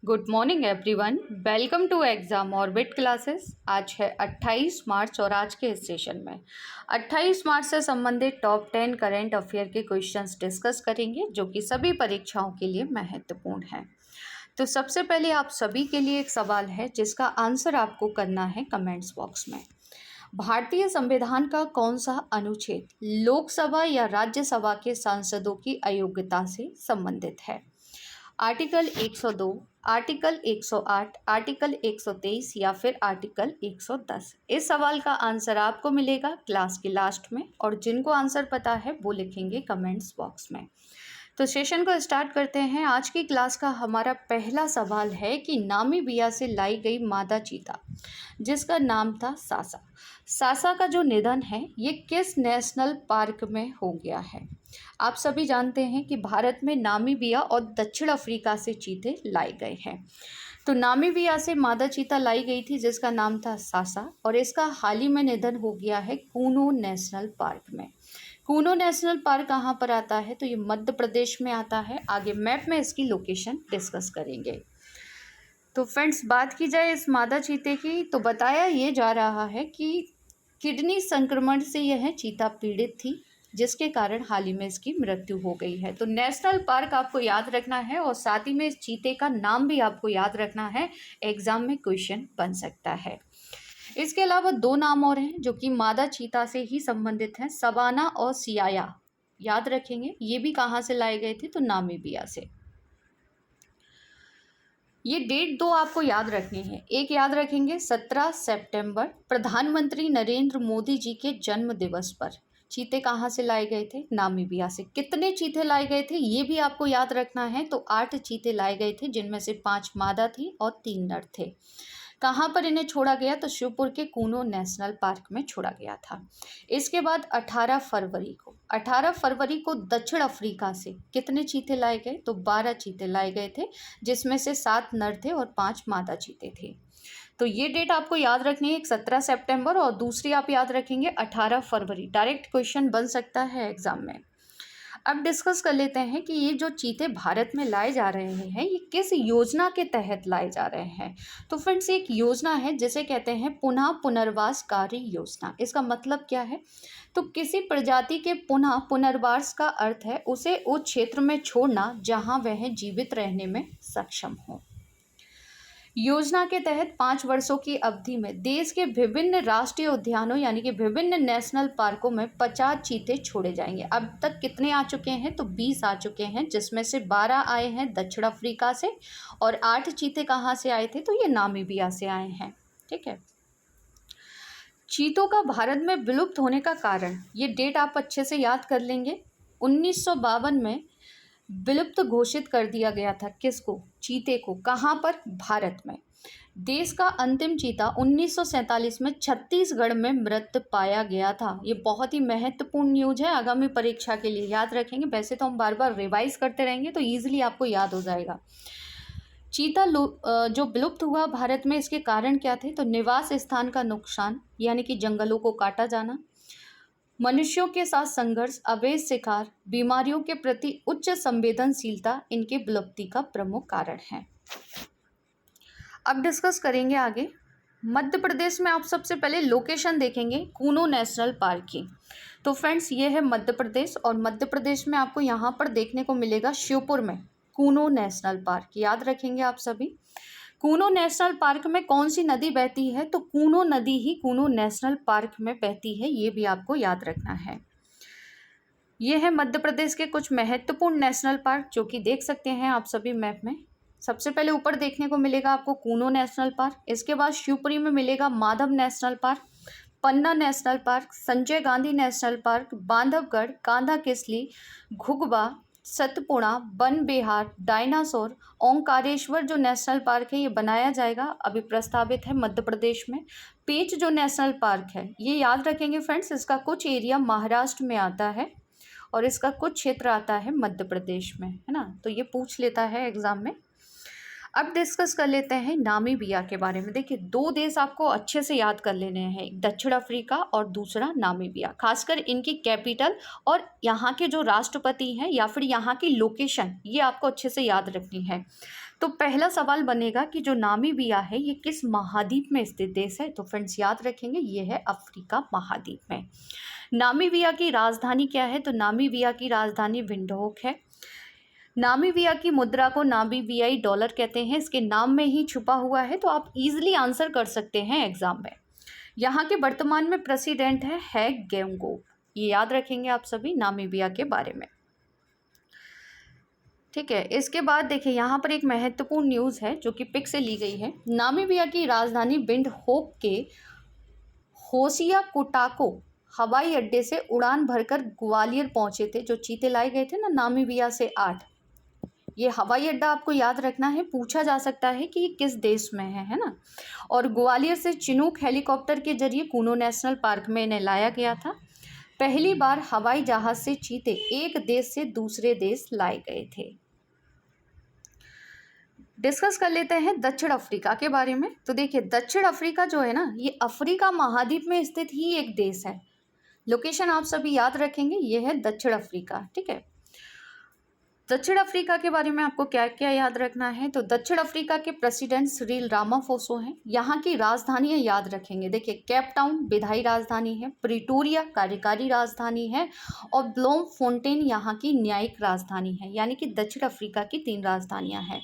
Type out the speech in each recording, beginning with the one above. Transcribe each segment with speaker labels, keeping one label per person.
Speaker 1: Good morning everyone. Welcome to Exam Orbit Classes. आज है 28 मार्च और आज के इस सेशन में 28 मार्च से संबंधित टॉप 10 करेंट अफेयर के क्वेश्चंस डिस्कस करेंगे जो कि सभी परीक्षाओं के लिए महत्वपूर्ण है। तो सबसे पहले आप सभी के लिए एक सवाल है जिसका आंसर आपको करना है कमेंट्स बॉक्स में। भारतीय संविधान का कौन सा अनुच्छेद लोकसभा या राज्यसभा के सांसदों की अयोग्यता से संबंधित है? आर्टिकल 102, आर्टिकल 108, आर्टिकल 123 या फिर आर्टिकल 110। इस सवाल का आंसर आपको मिलेगा क्लास के लास्ट में और जिनको आंसर पता है वो लिखेंगे कमेंट्स बॉक्स में। तो सेशन को स्टार्ट करते हैं। आज की क्लास का हमारा पहला सवाल है कि नामीबिया से लाई गई मादा चीता जिसका नाम था सासा, सासा का जो निधन है ये किस नेशनल पार्क में हो गया है? आप सभी जानते हैं कि भारत में नामीबिया और दक्षिण अफ्रीका से चीते लाए गए हैं। तो नामीबिया से मादा चीता लाई गई थी जिसका नाम था सासा और इसका हाल ही में निधन हो गया है कूनो नेशनल पार्क में। कूनो नेशनल पार्क कहाँ पर आता है? तो ये मध्य प्रदेश में आता है। आगे मैप में इसकी लोकेशन डिस्कस करेंगे। तो फ्रेंड्स, बात की जाए इस मादा चीते की तो बताया ये जा रहा है कि किडनी संक्रमण से यह चीता पीड़ित थी जिसके कारण हाल ही में इसकी मृत्यु हो गई है। तो नेशनल पार्क आपको याद रखना है और साथ ही में इस चीते का नाम भी आपको याद रखना है, एग्जाम में क्वेश्चन बन सकता है। इसके अलावा दो नाम और हैं जो कि मादा चीता से ही संबंधित हैं, सवाना और सियाया। याद रखेंगे ये भी कहाँ से लाए गए थे? तो नामीबिया से। ये डेट दो आपको याद रखनी है। एक याद रखेंगे 17 सितंबर प्रधानमंत्री नरेंद्र मोदी जी के जन्म दिवस पर चीते कहाँ से लाए गए थे? नामीबिया से। कितने चीते लाए गए थे ये भी आपको याद रखना है। तो 8 चीते लाए गए थे जिनमें से 5 मादा थी और 3 नर थे। कहाँ पर इन्हें छोड़ा गया? तो शिवपुर के कूनो नेशनल पार्क में छोड़ा गया था। इसके बाद 18 फरवरी को दक्षिण अफ्रीका से कितने चीते लाए गए? तो 12 चीते लाए गए थे जिसमें से 7 नर थे और 5 मादा चीते थे। तो ये डेट आपको याद रखनी है, एक 17 सितंबर और दूसरी आप याद रखेंगे 18 फरवरी। डायरेक्ट क्वेश्चन बन सकता है एग्जाम में। अब डिस्कस कर लेते हैं कि ये जो चीते भारत में लाए जा रहे हैं ये किस योजना के तहत लाए जा रहे हैं। तो फ्रेंड्स, एक योजना है जिसे कहते हैं पुनः पुनर्वासकारी योजना। इसका मतलब क्या है? तो किसी प्रजाति के पुनः पुनर्वास का अर्थ है उसे उस क्षेत्र में छोड़ना जहां वह जीवित रहने में सक्षम हो। योजना के तहत 5 वर्षों की अवधि में देश के विभिन्न राष्ट्रीय उद्यानों यानी कि विभिन्न नेशनल पार्कों में 50 चीते छोड़े जाएंगे। अब तक कितने आ चुके हैं? तो 20 आ चुके हैं जिसमें से 12 आए हैं दक्षिण अफ्रीका से और 8 चीते कहाँ से आए थे? तो ये नामीबिया से आए हैं। ठीक है। चीतों का भारत में विलुप्त होने का कारण, ये डेट आप अच्छे से याद कर लेंगे। 1952 में विलुप्त घोषित कर दिया गया था। किसको? चीते को। कहाँ पर? भारत में। देश का अंतिम चीता 1947 में छत्तीसगढ़ में मृत पाया गया था। ये बहुत ही महत्वपूर्ण न्यूज है, आगामी परीक्षा के लिए याद रखेंगे। वैसे तो हम बार बार रिवाइज करते रहेंगे तो ईजिली आपको याद हो जाएगा। चीता जो विलुप्त हुआ भारत में, इसके कारण क्या थे? तो निवास स्थान का नुकसान यानी कि जंगलों को काटा जाना, मनुष्यों के साथ संघर्ष, अवैध शिकार, बीमारियों के प्रति उच्च संवेदनशीलता इनके विलुप्ति का प्रमुख कारण है। अब डिस्कस करेंगे आगे। मध्य प्रदेश में आप सबसे पहले लोकेशन देखेंगे कूनो नेशनल पार्क की। तो फ्रेंड्स, ये है मध्य प्रदेश और मध्य प्रदेश में आपको यहाँ पर देखने को मिलेगा शिवपुर में कूनो नेशनल पार्क। याद रखेंगे आप सभी। कूनो नेशनल पार्क में कौन सी नदी बहती है? तो कूनो नदी ही कूनो नेशनल पार्क में बहती है, ये भी आपको याद रखना है। ये है मध्य प्रदेश के कुछ महत्वपूर्ण नेशनल पार्क जो कि देख सकते हैं आप सभी मैप में। सबसे पहले ऊपर देखने को मिलेगा आपको कूनो नेशनल पार्क, इसके बाद शिवपुरी में मिलेगा Madhav national park, Panna national park, Sanjay Gandhi national park, Bandhavgarh, Kanha Kisli, घुघबा, सतपुड़ा, वन विहार, डायनासोर, ओंकारेश्वर जो नेशनल पार्क है ये बनाया जाएगा, अभी प्रस्तावित है मध्य प्रदेश में। पेंच जो नेशनल पार्क है ये याद रखेंगे फ्रेंड्स, इसका कुछ एरिया महाराष्ट्र में आता है और इसका कुछ क्षेत्र आता है मध्य प्रदेश में, है ना। तो ये पूछ लेता है एग्जाम में। अब डिस्कस कर लेते हैं नामीबिया के बारे में। देखिए, दो देश आपको अच्छे से याद कर लेने हैं, एक दक्षिण अफ्रीका और दूसरा नामीबिया। खासकर इनकी कैपिटल और यहाँ के जो राष्ट्रपति हैं या फिर यहाँ की लोकेशन, ये आपको अच्छे से याद रखनी है। तो पहला सवाल बनेगा कि जो नामीबिया है ये किस महाद्वीप में स्थित देश है? तो फ्रेंड्स याद रखेंगे ये है अफ्रीका महाद्वीप में। नामीबिया की राजधानी क्या है? तो नामीबिया की राजधानी विंडहोक है। नामीबिया की मुद्रा को नामीबियाई डॉलर कहते हैं, इसके नाम में ही छुपा हुआ है, तो आप इजीली आंसर कर सकते हैं एग्जाम में। यहाँ के वर्तमान में प्रेसिडेंट है गेंगोब। ये याद रखेंगे आप सभी नामीबिया के बारे में। ठीक है, इसके बाद देखिए यहाँ पर एक महत्वपूर्ण न्यूज़ है जो कि पिक से ली गई है। नामीबिया की राजधानी विंडहोक के होसिया कोटाको हवाई अड्डे से उड़ान भरकर ग्वालियर पहुंचे थे जो चीते लाए गए थे ना नामीबिया से 8। ये हवाई अड्डा आपको याद रखना है, पूछा जा सकता है कि ये किस देश में है ना। और ग्वालियर से चिनूक हेलीकॉप्टर के जरिए कूनो नेशनल पार्क में इन्हें लाया गया था। पहली बार हवाई जहाज से चीते एक देश से दूसरे देश लाए गए थे। डिस्कस कर लेते हैं दक्षिण अफ्रीका के बारे में। तो देखिए, दक्षिण अफ्रीका जो है ना, ये अफ्रीका महाद्वीप में स्थित ही एक देश है। लोकेशन आप सभी याद रखेंगे, ये है दक्षिण अफ्रीका। ठीक है, दक्षिण अफ्रीका के बारे में आपको क्या क्या याद रखना है? तो दक्षिण अफ्रीका के प्रेसिडेंट सिरिल रामाफोसा हैं। यहाँ की राजधानियाँ याद रखेंगे। देखिए, केप टाउन विधायी राजधानी है, प्रिटोरिया कार्यकारी राजधानी है और ब्लोमफोंटेन यहाँ की न्यायिक राजधानी है। यानी कि दक्षिण अफ्रीका की 3 राजधानियाँ हैं।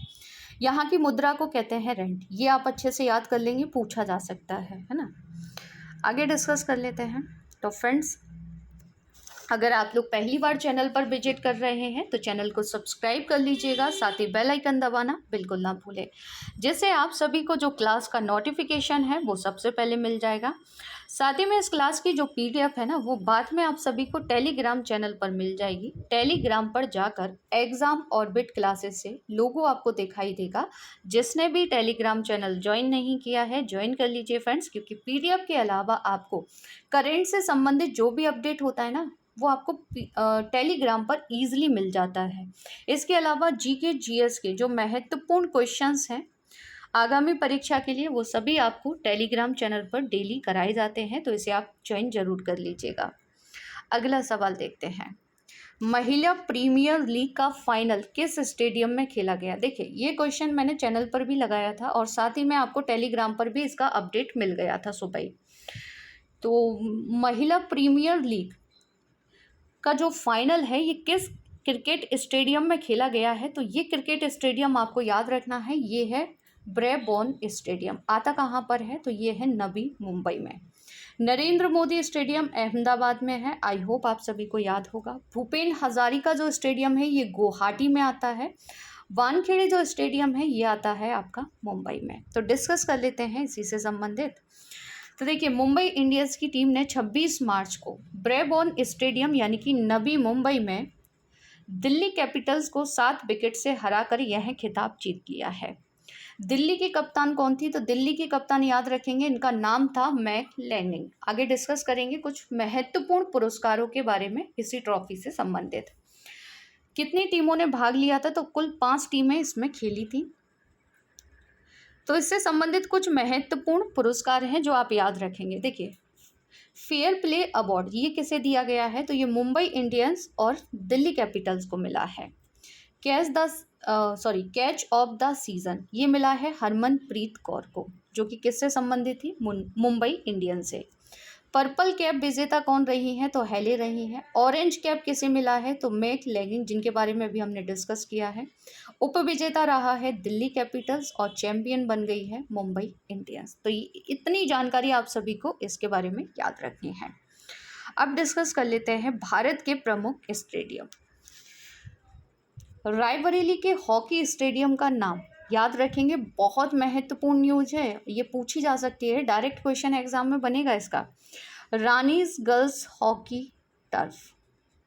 Speaker 1: यहाँ की मुद्रा को कहते हैं रेंट। ये आप अच्छे से याद कर लेंगे, पूछा जा सकता है ना। आगे डिस्कस कर लेते हैं। तो फ्रेंड्स, अगर आप लोग पहली बार चैनल पर विजिट कर रहे हैं तो चैनल को सब्सक्राइब कर लीजिएगा, साथ ही बेल आइकन दबाना बिल्कुल ना भूलें, जिससे आप सभी को जो क्लास का नोटिफिकेशन है वो सबसे पहले मिल जाएगा। साथ ही में इस क्लास की जो PDF है ना, वो बाद में आप सभी को टेलीग्राम चैनल पर मिल जाएगी। टेलीग्राम पर जाकर एग्ज़ाम ऑर्बिट क्लासेस से लोगो आपको दिखाई देगा। जिसने भी टेलीग्राम चैनल ज्वाइन नहीं किया है, ज्वाइन कर लीजिए फ्रेंड्स, क्योंकि PDF के अलावा आपको करेंट से संबंधित जो भी अपडेट होता है ना, वो आपको टेलीग्राम पर ईजिली मिल जाता है। इसके अलावा GK GS के जो महत्वपूर्ण क्वेश्चंस हैं आगामी परीक्षा के लिए, वो सभी आपको टेलीग्राम चैनल पर डेली कराए जाते हैं, तो इसे आप ज्वाइन जरूर कर लीजिएगा। अगला सवाल देखते हैं। महिला प्रीमियर लीग का फाइनल किस स्टेडियम में खेला गया? देखिए, ये क्वेश्चन मैंने चैनल पर भी लगाया था और साथ ही में आपको टेलीग्राम पर भी इसका अपडेट मिल गया था सुबह ही। तो महिला प्रीमियर लीग का जो फाइनल है ये किस क्रिकेट स्टेडियम में खेला गया है? तो ये क्रिकेट स्टेडियम आपको याद रखना है, ये है ब्रेबॉर्न स्टेडियम। आता कहाँ पर है? तो ये है नवी मुंबई में। नरेंद्र मोदी स्टेडियम अहमदाबाद में है, आई होप आप सभी को याद होगा। भूपेन हजारिका जो स्टेडियम है ये गुवाहाटी में आता है। वानखेड़े जो स्टेडियम है ये आता है आपका मुंबई में। तो डिस्कस कर लेते हैं इसी से संबंधित। तो देखिए, मुंबई इंडियंस की टीम ने 26 मार्च को ब्रेबॉर्न स्टेडियम यानी कि नवी मुंबई में दिल्ली कैपिटल्स को 7 विकेट से हराकर यह खिताब जीत लिया है। दिल्ली की कप्तान कौन थी? तो दिल्ली की कप्तान याद रखेंगे, इनका नाम था मैक लैनिंग। आगे डिस्कस करेंगे कुछ महत्वपूर्ण पुरस्कारों के बारे में इसी ट्रॉफी से संबंधित। कितनी टीमों ने भाग लिया था? तो कुल 5 टीमें इसमें खेली थी। तो इससे संबंधित कुछ महत्वपूर्ण पुरस्कार हैं जो आप याद रखेंगे। देखिए, फेयर प्ले अवार्ड ये किसे दिया गया है? तो ये मुंबई इंडियंस और दिल्ली कैपिटल्स को मिला है। कैच ऑफ द सीजन ये मिला है हरमनप्रीत कौर को, जो कि किससे संबंधित थी? मुंबई इंडियंस से। पर्पल कैप विजेता कौन रही हैं? तो हेले रही हैं। ऑरेंज कैप किसे मिला है? तो मैक लैनिंग, जिनके बारे में अभी हमने डिस्कस किया है। उप विजेता रहा है दिल्ली कैपिटल्स और चैंपियन बन गई है मुंबई इंडियंस। तो इतनी जानकारी आप सभी को इसके बारे में याद रखनी है। अब डिस्कस कर लेते हैं भारत के प्रमुख स्टेडियम। रायबरेली के हॉकी स्टेडियम का नाम याद रखेंगे, बहुत महत्वपूर्ण न्यूज़ है, ये पूछी जा सकती है, डायरेक्ट क्वेश्चन एग्जाम में बनेगा इसका। रानीज गर्ल्स हॉकी टर्फ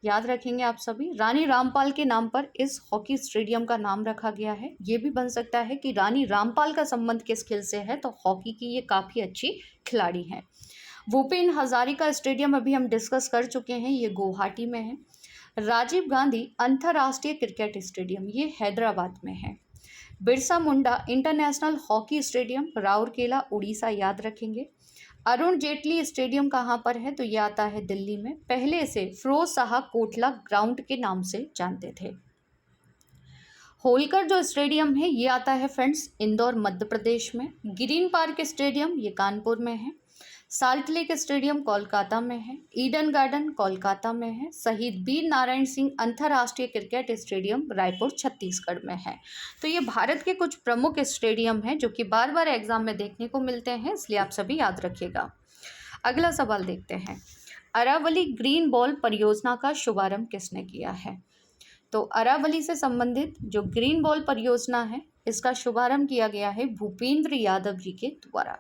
Speaker 1: याद रखेंगे आप सभी। रानी रामपाल के नाम पर इस हॉकी स्टेडियम का नाम रखा गया है। ये भी बन सकता है कि रानी रामपाल का संबंध किस खेल से है, तो हॉकी की ये काफ़ी अच्छी खिलाड़ी हैं। भूपेन हजारिका स्टेडियम अभी हम डिस्कस कर चुके हैं, ये गुवाहाटी में है। राजीव गांधी अंतर्राष्ट्रीय क्रिकेट स्टेडियम ये हैदराबाद में है। Birsa Munda international hockey stadium Rourkela Orissa याद रखेंगे। अरुण जेटली स्टेडियम कहाँ पर है, तो ये आता है दिल्ली में। पहले इसे फिरोज शाह कोटला ग्राउंड के नाम से जानते थे। होलकर जो स्टेडियम है ये आता है फ्रेंड्स इंदौर मध्य प्रदेश में। ग्रीन पार्क स्टेडियम ये कानपुर में है। साल्ट लेक स्टेडियम कोलकाता में है। ईडन गार्डन कोलकाता में है। शहीद वीर नारायण सिंह अंतर्राष्ट्रीय क्रिकेट स्टेडियम रायपुर छत्तीसगढ़ में है। तो ये भारत के कुछ प्रमुख स्टेडियम हैं जो कि बार बार एग्जाम में देखने को मिलते हैं, इसलिए आप सभी याद रखिएगा। अगला सवाल देखते हैं, अरावली ग्रीन बॉल परियोजना का शुभारंभ किसने किया है। तो अरावली से संबंधित जो ग्रीन बॉल परियोजना है इसका शुभारंभ किया गया है भूपेंद्र यादव जी के द्वारा।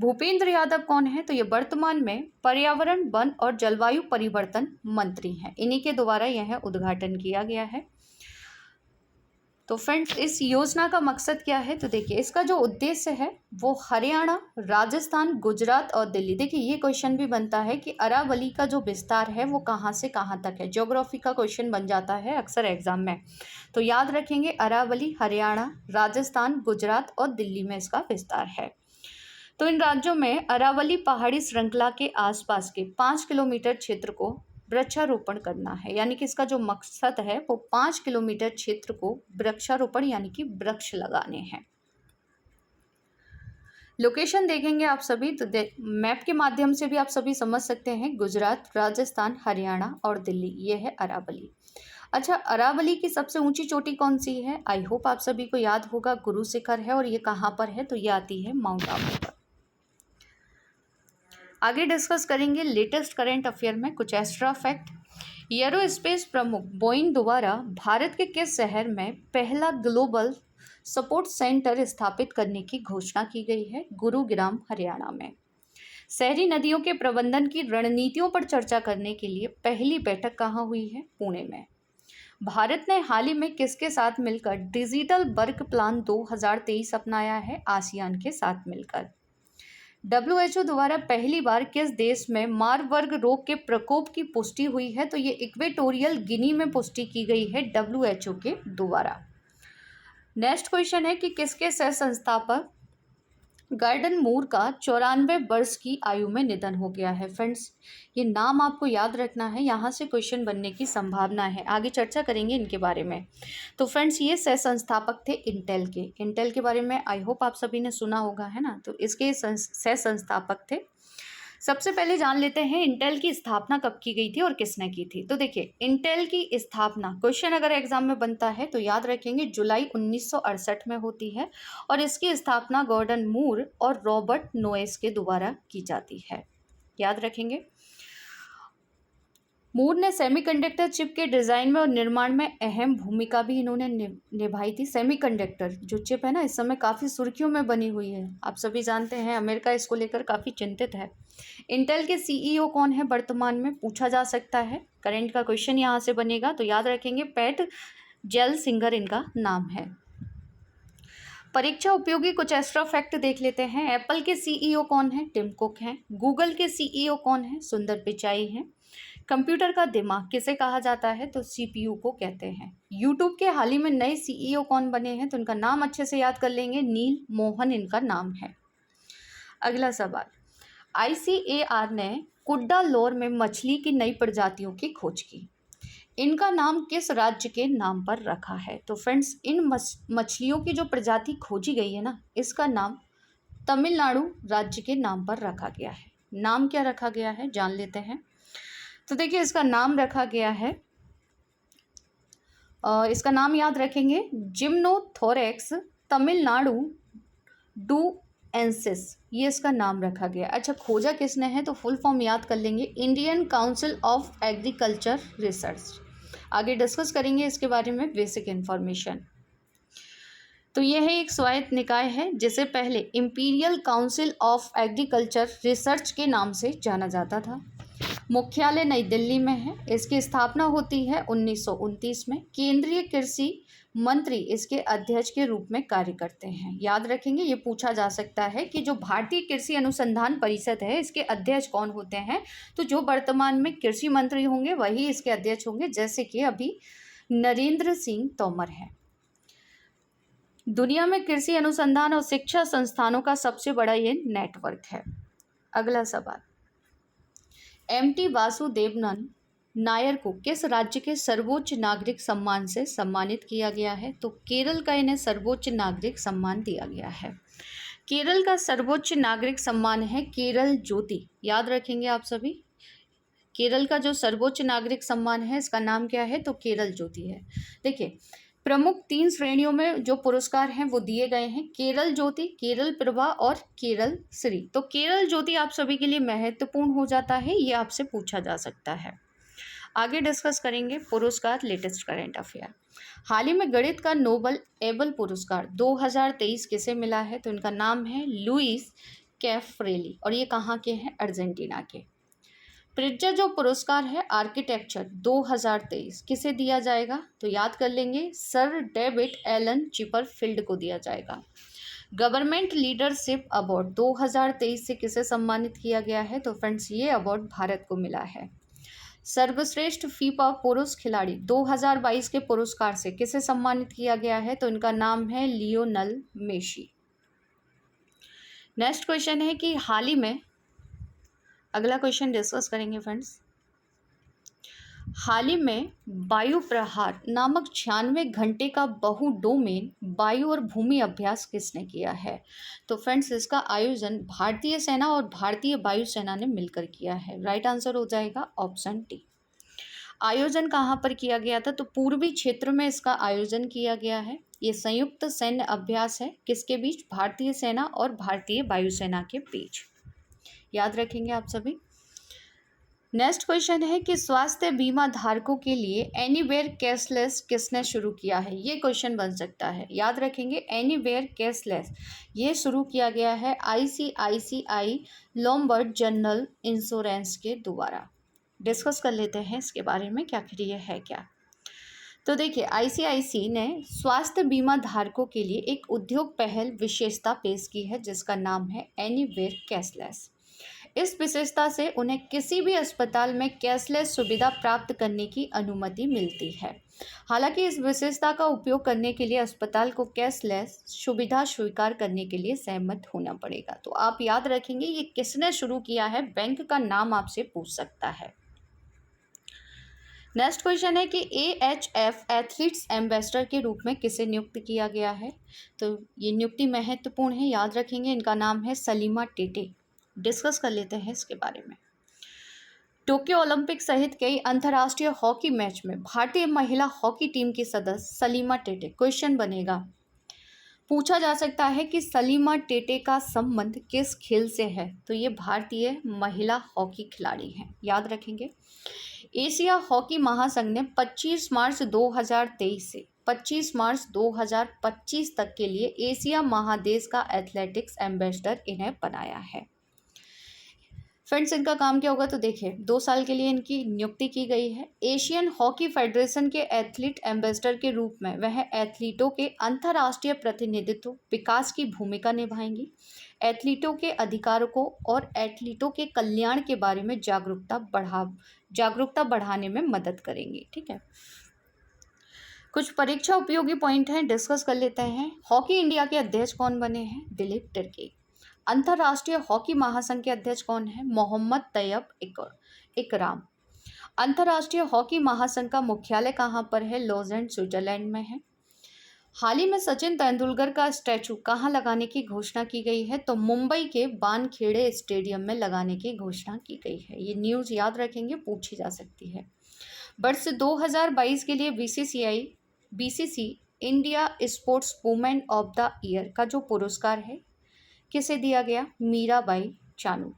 Speaker 1: भूपेंद्र यादव कौन है, तो ये वर्तमान में पर्यावरण, वन और जलवायु परिवर्तन मंत्री हैं। इन्हीं के द्वारा यह उद्घाटन किया गया है। तो फ्रेंड्स इस योजना का मकसद क्या है, तो देखिए इसका जो उद्देश्य है वो हरियाणा, राजस्थान, गुजरात और दिल्ली। देखिए ये क्वेश्चन भी बनता है कि अरावली का जो विस्तार है वो कहाँ से कहाँ तक है। ज्योग्राफी का क्वेश्चन बन जाता है अक्सर एग्जाम में, तो याद रखेंगे अरावली हरियाणा, राजस्थान, गुजरात और दिल्ली में इसका विस्तार है। तो इन राज्यों में अरावली पहाड़ी श्रृंखला के आसपास के 5 किलोमीटर क्षेत्र को वृक्षारोपण करना है, यानी कि इसका जो मकसद है वो 5 किलोमीटर क्षेत्र को वृक्षारोपण यानी कि वृक्ष लगाने हैं। लोकेशन देखेंगे आप सभी तो मैप के माध्यम से भी आप सभी समझ सकते हैं, गुजरात, राजस्थान, हरियाणा और दिल्ली, ये है अरावली। अच्छा, अरावली की सबसे ऊंची चोटी कौन सी है, आई होप आप सभी को याद होगा, गुरु शिखर है। और ये कहाँ पर है, तो ये आती है माउंट आबू पर। आगे डिस्कस करेंगे लेटेस्ट करंट अफेयर में कुछ एक्स्ट्रा फैक्ट। एरोस्पेस प्रमुख बोइंग द्वारा भारत के किस शहर में पहला ग्लोबल सपोर्ट सेंटर स्थापित करने की घोषणा की गई है, गुरुग्राम हरियाणा में। शहरी नदियों के प्रबंधन की रणनीतियों पर चर्चा करने के लिए पहली बैठक कहाँ हुई है, पुणे में। भारत ने हाल ही में किसके साथ मिलकर डिजिटल वर्क प्लान 2023 अपनाया है, आसियान के साथ मिलकर। WHO द्वारा पहली बार किस देश में मारबर्ग रोग के प्रकोप की पुष्टि हुई है, तो ये इक्वेटोरियल गिनी में पुष्टि की गई है WHO के द्वारा। नेक्स्ट क्वेश्चन है कि किसके सह संस्थापक गार्डन मूर का 94 वर्ष की आयु में निधन हो गया है। फ्रेंड्स ये नाम आपको याद रखना है, यहाँ से क्वेश्चन बनने की संभावना है, आगे चर्चा करेंगे इनके बारे में। तो फ्रेंड्स ये सह संस्थापक थे इंटेल के बारे में आई होप आप सभी ने सुना होगा, है ना। तो इसके सह संस्थापक थे। सबसे पहले जान लेते हैं इंटेल की स्थापना कब की गई थी और किसने की थी। तो देखिए इंटेल की स्थापना क्वेश्चन अगर एग्जाम में बनता है तो याद रखेंगे जुलाई 1968 में होती है और इसकी स्थापना गॉर्डन मूर और रॉबर्ट नोएस के द्वारा की जाती है, याद रखेंगे। मूर ने सेमीकंडक्टर चिप के डिज़ाइन में और निर्माण में अहम भूमिका भी इन्होंने निभाई थी। सेमीकंडक्टर जो चिप है ना इस समय काफ़ी सुर्खियों में बनी हुई है, आप सभी जानते हैं अमेरिका इसको लेकर काफ़ी चिंतित है। इंटेल के CEO कौन है वर्तमान में, पूछा जा सकता है, करंट का क्वेश्चन यहाँ से बनेगा, तो याद रखेंगे पैट जेलसिंगर इनका नाम है। परीक्षा उपयोगी कुछ एक्स्ट्रा फैक्ट देख लेते हैं। एप्पल के CEO कौन है, टिम कुक हैं। गूगल के CEO कौन है, सुंदर पिचाई हैं। कंप्यूटर का दिमाग किसे कहा जाता है, तो CPU को कहते हैं। यूट्यूब के हाल ही में नए CEO कौन बने हैं, तो उनका नाम अच्छे से याद कर लेंगे, नील मोहन इनका नाम है। अगला सवाल, ICAR ने कुड्डालोर में मछली की नई प्रजातियों की खोज की, इनका नाम किस राज्य के नाम पर रखा है। तो फ्रेंड्स इन मछलियों की जो प्रजाति खोजी गई है ना इसका नाम तमिलनाडु राज्य के नाम पर रखा गया है। नाम क्या रखा गया है जान लेते हैं। तो देखिए इसका नाम रखा गया है, इसका नाम याद रखेंगे जिम्नोथोरैक्स तमिलनाडु डुएंसिस, ये इसका नाम रखा गया। अच्छा खोजा किसने है, तो फुल फॉर्म याद कर लेंगे, Indian council of agriculture research. आगे डिस्कस करेंगे इसके बारे में बेसिक इन्फॉर्मेशन। तो यह है एक स्वायत्त निकाय है जिसे पहले imperial council of agriculture research के नाम से जाना जाता था। मुख्यालय नई दिल्ली में है। इसकी स्थापना होती है 1929 में। केंद्रीय कृषि मंत्री इसके अध्यक्ष के रूप में कार्य करते हैं। याद रखेंगे ये पूछा जा सकता है कि जो भारतीय कृषि अनुसंधान परिषद है इसके अध्यक्ष कौन होते हैं, तो जो वर्तमान में कृषि मंत्री होंगे वही इसके अध्यक्ष होंगे, जैसे कि अभी नरेंद्र सिंह तोमर है। दुनिया में कृषि अनुसंधान और शिक्षा संस्थानों का सबसे बड़ा ये नेटवर्क है। अगला सवाल, एमटी वासुदेवनन नायर को किस राज्य के सर्वोच्च नागरिक सम्मान से सम्मानित किया गया है? तो केरल का इन्हें सर्वोच्च नागरिक सम्मान दिया गया है। केरल का सर्वोच्च नागरिक सम्मान है केरल ज्योति। याद रखेंगे आप सभी, केरल का जो सर्वोच्च नागरिक सम्मान है इसका नाम क्या है? तो केरल ज्योति है। देखिए, प्रमुख 3 श्रेणियों में जो पुरस्कार हैं वो दिए गए हैं, केरल ज्योति, केरल प्रभा और केरल श्री। तो केरल ज्योति आप सभी के लिए महत्वपूर्ण हो जाता है, ये आपसे पूछा जा सकता है। आगे डिस्कस करेंगे पुरस्कार, लेटेस्ट करंट अफेयर। हाल ही में गणित का नोबल एबल पुरस्कार 2023 किसे मिला है? तो इनका नाम है लुइस कैफ्रेली और ये कहाँ के हैं? अर्जेंटीना के। प्रिट्जर जो पुरस्कार है आर्किटेक्चर 2023 किसे दिया जाएगा? तो याद कर लेंगे, सर डेविड एलन चिपरफील्ड को दिया जाएगा। गवर्नमेंट लीडरशिप अवार्ड 2023 से किसे सम्मानित किया गया है? तो फ्रेंड्स ये अवार्ड भारत को मिला है। सर्वश्रेष्ठ फीफा पुरुष खिलाड़ी 2022 के पुरस्कार से किसे सम्मानित किया गया है? तो इनका नाम है लियोनल मेसी। नेक्स्ट क्वेश्चन है कि हाल ही में, अगला क्वेश्चन डिस्कस करेंगे फ्रेंड्स, हाल ही में वायु प्रहार नामक 96 घंटे का बहु डोमेन वायु और भूमि अभ्यास किसने किया है? तो फ्रेंड्स इसका आयोजन भारतीय सेना और भारतीय वायुसेना ने मिलकर किया है। राइट आंसर हो जाएगा ऑप्शन डी। आयोजन कहाँ पर किया गया था? तो पूर्वी क्षेत्र में इसका आयोजन किया गया है। ये संयुक्त सैन्य अभ्यास है, किसके बीच? भारतीय सेना और भारतीय वायुसेना के बीच। याद रखेंगे आप सभी। नेक्स्ट क्वेश्चन है कि स्वास्थ्य बीमा धारकों के लिए एनीवेयर कैशलेस किसने शुरू किया है? ये क्वेश्चन बन सकता है। याद रखेंगे, एनीवेयर कैशलेस ये शुरू किया गया है आईसीआईसीआई लोम्बार्ड जनरल इंश्योरेंस के द्वारा। डिस्कस कर लेते हैं इसके बारे में, क्या ये है क्या। तो देखिए, आईसीआईसी ने स्वास्थ्य बीमा धारकों के लिए एक उद्योग पहल विशेषता पेश की है जिसका नाम है एनीवेयर कैशलेस। इस विशेषता से उन्हें किसी भी अस्पताल में कैशलेस सुविधा प्राप्त करने की अनुमति मिलती है। हालांकि इस विशेषता का उपयोग करने के लिए अस्पताल को कैशलेस सुविधा स्वीकार करने के लिए सहमत होना पड़ेगा। तो आप याद रखेंगे ये किसने शुरू किया है, बैंक का नाम आपसे पूछ सकता है। नेक्स्ट क्वेश्चन है कि AHF एथलीट्स एम्बेसडर के रूप में किसे नियुक्त किया गया है? तो ये नियुक्ति महत्वपूर्ण है, याद रखेंगे, इनका नाम है सलीमा टेटे। डिस्कस कर लेते हैं इसके बारे में। टोक्यो ओलंपिक सहित कई अंतर्राष्ट्रीय हॉकी मैच में भारतीय महिला हॉकी टीम की सदस्य सलीमा टेटे। क्वेश्चन बनेगा, पूछा जा सकता है कि सलीमा टेटे का संबंध किस खेल से है? तो ये भारतीय महिला हॉकी खिलाड़ी हैं, याद रखेंगे। एशिया हॉकी महासंघ ने 25 मार्च 2023 से 25 मार्च 2025 तक के लिए एशिया महादेश का एथलेटिक्स एम्बेसडर इन्हें बनाया है। फ्रेंड्स इनका काम क्या होगा? तो देखिए, 2 साल के लिए इनकी नियुक्ति की गई है। एशियन हॉकी फेडरेशन के एथलीट एम्बेसडर के रूप में वह एथलीटों के अंतर्राष्ट्रीय प्रतिनिधित्व विकास की भूमिका निभाएंगी, एथलीटों के अधिकारों को और एथलीटों के कल्याण के बारे में जागरूकता बढ़ाने में मदद करेंगी। ठीक है, कुछ परीक्षा उपयोगी पॉइंट हैं, डिस्कस कर लेते हैं। हॉकी इंडिया के अध्यक्ष कौन बने हैं? दिलीप तिर्की। अंतर्राष्ट्रीय हॉकी महासंघ के अध्यक्ष कौन है? मोहम्मद तैयब इकराम। अंतर्राष्ट्रीय हॉकी महासंघ का मुख्यालय कहाँ पर है? लॉजेंड, स्विट्जरलैंड में है। हाल ही में सचिन तेंदुलकर का स्टैचू कहाँ लगाने की घोषणा की गई है? तो मुंबई के वानखेड़े स्टेडियम में लगाने की घोषणा की गई है। ये न्यूज़ याद रखेंगे, पूछी जा सकती है। वर्ष 2022 के लिए BCC India sports women of the year का जो पुरस्कार है किसे दिया गया? मीराबाई चानू।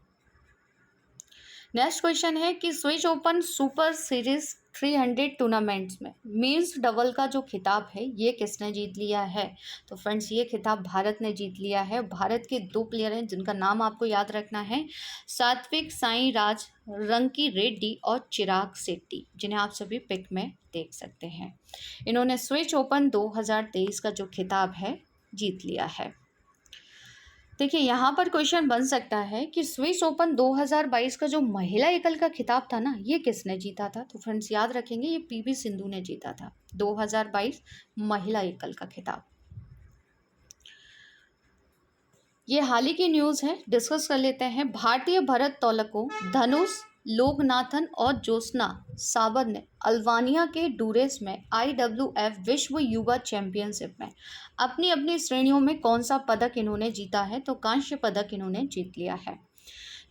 Speaker 1: नेक्स्ट क्वेश्चन है कि Swiss open super series 300 tournaments में मेंस डबल का जो खिताब है ये किसने जीत लिया है? तो फ्रेंड्स ये खिताब भारत ने जीत लिया है। भारत के 2 प्लेयर हैं जिनका नाम आपको याद रखना है, सात्विक साईराज रंकी रेड्डी और चिराग शेट्टी, जिन्हें आप सभी पिक में देख सकते हैं। इन्होंने स्विस ओपन 2023 का जो खिताब है जीत लिया है। देखिए, यहाँ पर क्वेश्चन बन सकता है कि स्विस ओपन 2022 का जो महिला एकल का खिताब था ना, ये किसने जीता था? तो फ्रेंड्स याद रखेंगे ये PV सिंधु ने जीता था 2022 महिला एकल का खिताब। ये हाल ही की न्यूज़ है, डिस्कस कर लेते हैं। भारतीय भारोत्तोलकों धनुष लोकनाथन और ज्योत्सना साबर ने अल्बानिया के डूरेस में IWF विश्व युवा चैंपियनशिप में अपनी अपनी श्रेणियों में कौन सा पदक इन्होंने जीता है? तो कांस्य पदक इन्होंने जीत लिया है।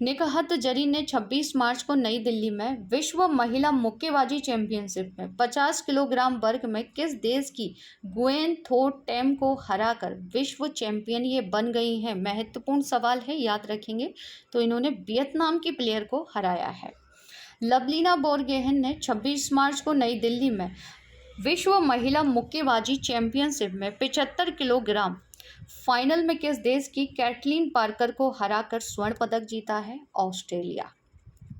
Speaker 1: निकहत जरीन ने 26 मार्च को नई दिल्ली में विश्व महिला मुक्केबाजी चैंपियनशिप में 50 किलोग्राम वर्ग में किस देश की गुएन थो टेम को हराकर विश्व चैंपियन ये बन गई हैं? महत्वपूर्ण सवाल है, याद रखेंगे। तो इन्होंने वियतनाम की प्लेयर को हराया है। लवलीना बोरगोहेन ने 26 मार्च को नई दिल्ली में विश्व महिला मुक्केबाजी चैंपियनशिप में 75 किलोग्राम फाइनल में किस देश की कैटलीन पार्कर को हराकर स्वर्ण पदक जीता है? ऑस्ट्रेलिया।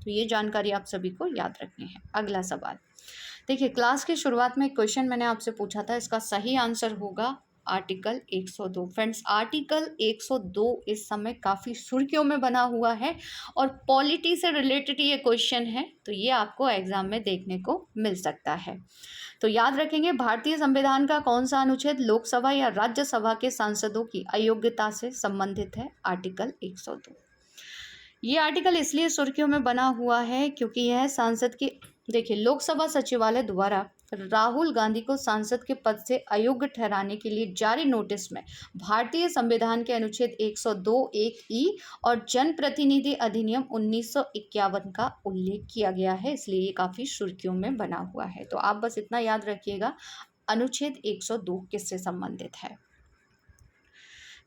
Speaker 1: तो ये जानकारी आप सभी को याद रखनी है। अगला सवाल देखिए, क्लास की शुरुआत में एक क्वेश्चन मैंने आपसे पूछा था, इसका सही आंसर होगा आर्टिकल 102। फ्रेंड्स, आर्टिकल 102 इस समय काफ़ी सुर्खियों में बना हुआ है और पॉलिटी से रिलेटेड ये क्वेश्चन है, तो ये आपको एग्जाम में देखने को मिल सकता है। तो याद रखेंगे, भारतीय संविधान का कौन सा अनुच्छेद लोकसभा या राज्यसभा के सांसदों की अयोग्यता से संबंधित है? आर्टिकल 102। ये आर्टिकल इसलिए सुर्खियों में बना हुआ है क्योंकि यह सांसद की देखिए लोकसभा सचिवालय द्वारा राहुल गांधी को सांसद के पद से अयोग्य ठहराने के लिए जारी नोटिस में भारतीय संविधान के अनुच्छेद 102(1)(e) और जनप्रतिनिधि अधिनियम 1951 का उल्लेख किया गया है, इसलिए ये काफ़ी सुर्खियों में बना हुआ है। तो आप बस इतना याद रखिएगा, अनुच्छेद 102 किससे संबंधित है।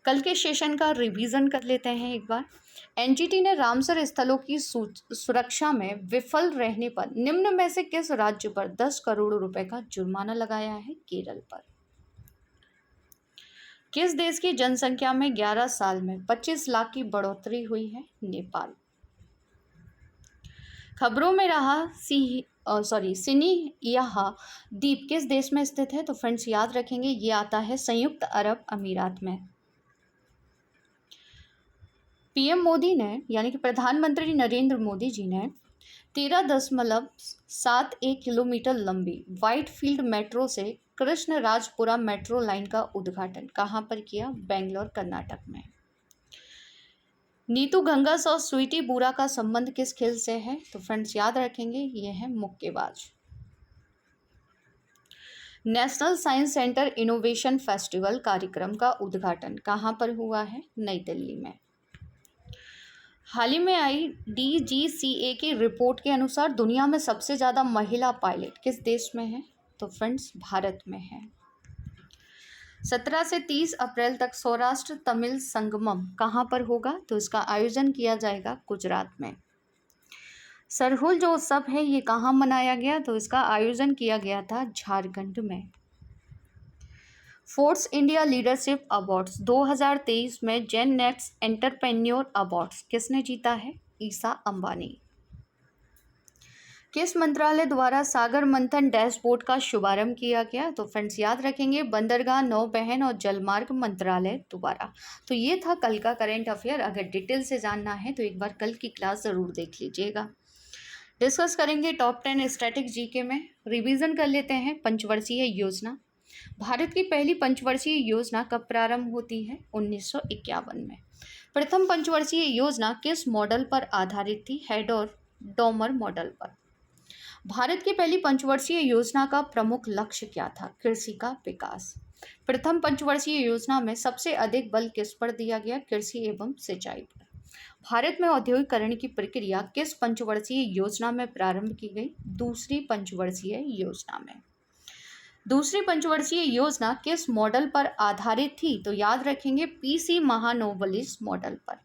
Speaker 1: कल के सेशन का रिवीजन कर लेते हैं एक बार। एनजीटी ने रामसर स्थलों की सुरक्षा में विफल रहने पर निम्न में से किस राज्य पर 10 करोड़ रुपए का जुर्माना लगाया है? केरल पर। किस देश की जनसंख्या में 11 साल में 25 लाख की बढ़ोतरी हुई है? नेपाल। खबरों में रहा सिनियाहा द्वीप किस देश में स्थित है? तो फ्रेंड्स याद रखेंगे, ये आता है संयुक्त अरब अमीरात में। पीएम मोदी ने यानी कि प्रधानमंत्री नरेंद्र मोदी जी ने 13.71 किलोमीटर लंबी व्हाइटफील्ड मेट्रो से कृष्णराजपुरा मेट्रो लाइन का उद्घाटन कहाँ पर किया? बेंगलोर, कर्नाटक में। नीतू घंगस और स्वीटी बुरा का संबंध किस खेल से है? तो फ्रेंड्स याद रखेंगे, ये है मुक्केबाज। National science centre innovation festival कार्यक्रम का उद्घाटन कहाँ पर हुआ है? नई दिल्ली में। हाल ही में आई DGCA की रिपोर्ट के अनुसार दुनिया में सबसे ज़्यादा महिला पायलट किस देश में है? तो फ्रेंड्स भारत में है। 17 से 30 अप्रैल तक सौराष्ट्र तमिल संगमम कहाँ पर होगा? तो इसका आयोजन किया जाएगा गुजरात में। सरहुल जो उत्सव है ये कहाँ मनाया गया? तो इसका आयोजन किया गया था झारखंड में। फोर्ब्स इंडिया लीडरशिप अवार्ड्स 2023 में जेन नेक्स्ट एंटरप्रेन्योर अवार्ड्स किसने जीता है? ईसा अंबानी। किस मंत्रालय द्वारा सागर मंथन डैशबोर्ड का शुभारंभ किया गया? तो फ्रेंड्स याद रखेंगे, बंदरगाह, नौवहन और जलमार्ग मंत्रालय द्वारा। तो ये था कल का करंट अफेयर। अगर डिटेल से जानना है तो एक बार कल की क्लास ज़रूर देख लीजिएगा। डिस्कस करेंगे टॉप 10 स्टैटिक जीके में। रिवीजन कर लेते हैं पंचवर्षीय योजना। भारत की पहली पंचवर्षीय योजना कब प्रारंभ होती है? 1951 में। प्रथम पंचवर्षीय योजना किस मॉडल पर आधारित थी? हेड और डोमर मॉडल पर। भारत की पहली पंचवर्षीय योजना का प्रमुख लक्ष्य क्या था? कृषि का विकास। प्रथम पंचवर्षीय योजना में सबसे अधिक बल किस पर दिया गया? कृषि एवं सिंचाई पर। भारत में औद्योगिकरण की प्रक्रिया किस पंचवर्षीय योजना में प्रारंभ की गई? दूसरी पंचवर्षीय योजना में। दूसरी पंचवर्षीय योजना किस मॉडल पर आधारित थी? तो याद रखेंगे, PC महानोवलिस मॉडल पर।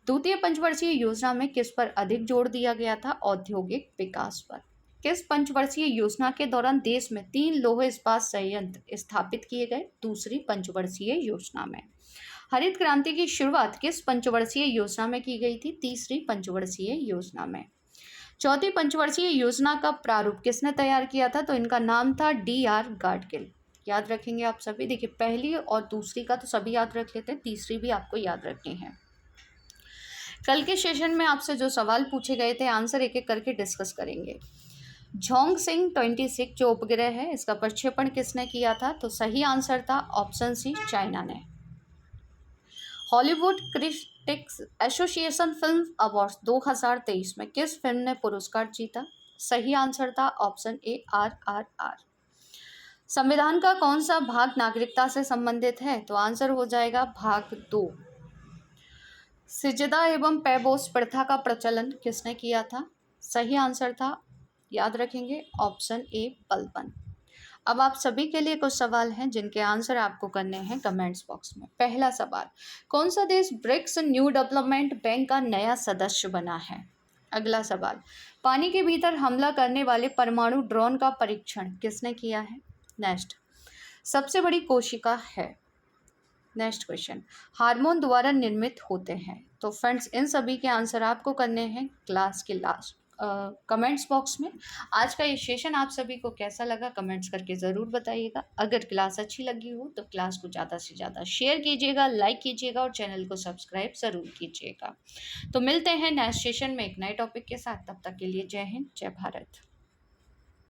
Speaker 1: द्वितीय पंचवर्षीय योजना में किस पर अधिक जोर दिया गया था? औद्योगिक विकास पर। किस पंचवर्षीय योजना के दौरान देश में 3 लौह इस्पात संयंत्र स्थापित किए गए? दूसरी पंचवर्षीय योजना में। हरित क्रांति की शुरुआत किस पंचवर्षीय योजना में की गई थी? तीसरी पंचवर्षीय योजना में। चौथी पंचवर्षीय योजना का प्रारूप किसने तैयार किया था? तो इनका नाम था DR गाडगिल। याद रखेंगे आप सभी। देखिए, पहली और दूसरी का तो सभी याद रख लेते हैं, तीसरी भी आपको याद रखनी है। कल के सेशन में आपसे जो सवाल पूछे गए थे, आंसर एक एक करके डिस्कस करेंगे। झोंगसिंग 26 जो उपग्रह है, इसका प्रक्षेपण किसने किया था? तो सही आंसर था ऑप्शन सी, चाइना ने। Hollywood critics association film awards 2023 में किस फिल्म ने पुरस्कार जीता? सही आंसर था ऑप्शन ए RRR। संविधान का कौन सा भाग नागरिकता से संबंधित है? तो आंसर हो जाएगा भाग 2। सिजदा एवं पैबोस प्रथा का प्रचलन किसने किया था? सही आंसर था, याद रखेंगे, ऑप्शन ए बलबन। अब आप सभी के लिए कुछ सवाल हैं जिनके आंसर आपको करने हैं कमेंट्स बॉक्स में। पहला सवाल, कौन सा देश ब्रिक्स न्यू डेवलपमेंट बैंक का नया सदस्य बना है? अगला सवाल, पानी के भीतर हमला करने वाले परमाणु ड्रोन का परीक्षण किसने किया है? नेक्स्ट, सबसे बड़ी कोशिका है। नेक्स्ट क्वेश्चन, हार्मोन द्वारा निर्मित होते हैं। तो फ्रेंड्स, इन सभी के आंसर आपको करने हैं क्लास के लास्ट कमेंट्स बॉक्स में। आज का ये सेशन आप सभी को कैसा लगा कमेंट्स करके ज़रूर बताइएगा। अगर क्लास अच्छी लगी हो तो क्लास को ज़्यादा से ज़्यादा शेयर कीजिएगा, लाइक कीजिएगा और चैनल को सब्सक्राइब ज़रूर कीजिएगा। तो मिलते हैं नेक्स्ट सेशन में एक नए टॉपिक के साथ। तब तक के लिए जय हिंद, जय भारत।